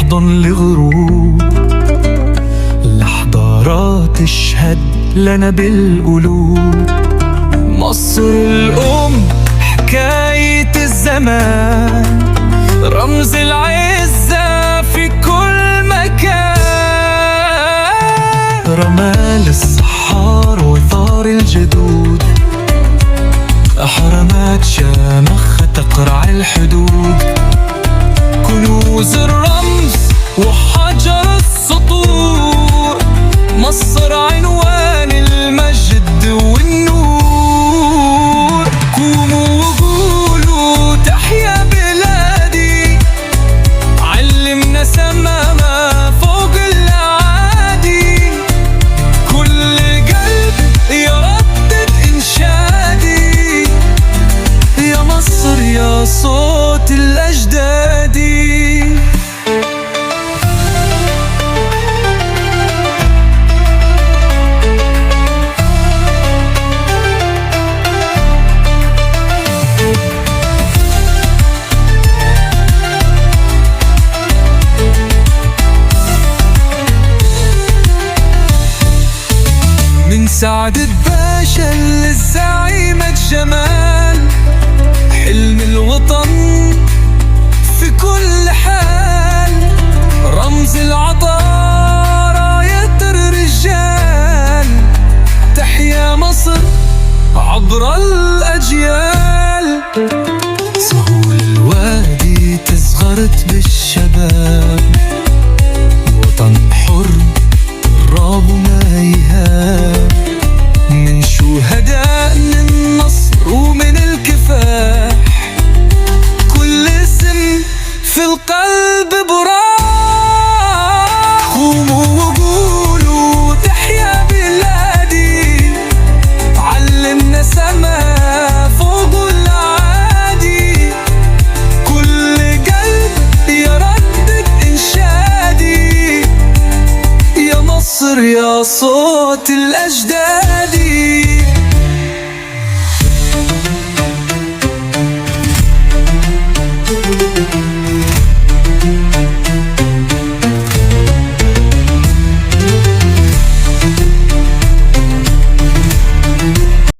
تحضن لغروب، الحضارات تشهد لنا بالقلوب. مصر الأم حكاية الزمان، رمز العزة في كل مكان. رمال الصحار وثار الجدود، أهرامات شامخ تقرع الحدود. كنوز الرمز وحجر السطور، مصر عنوان المجد والنور. قوموا وقولوا تحيا بلادي، علمنا سماها فوق الأعادي. كل قلب يردد إنشادي، يا مصر يا صوت الأجدادي. من سعد باشا للزعيمة جمال، حلم الوطن في كل حال. رمز العطاء راية الرجال، تحيا مصر عبر الأجيال. سهول الوادي تزغرت بالشباب، وطن حر الراب ما يهاب. من شهداء النصر ومن الكفاح، كل اسم في القلب براح. قوموا وقولوا تحيا بلادي، علمنا سما فوق الأعادي. كل قلب يردد إنشادي، يا مصر يا صوت الأجداد.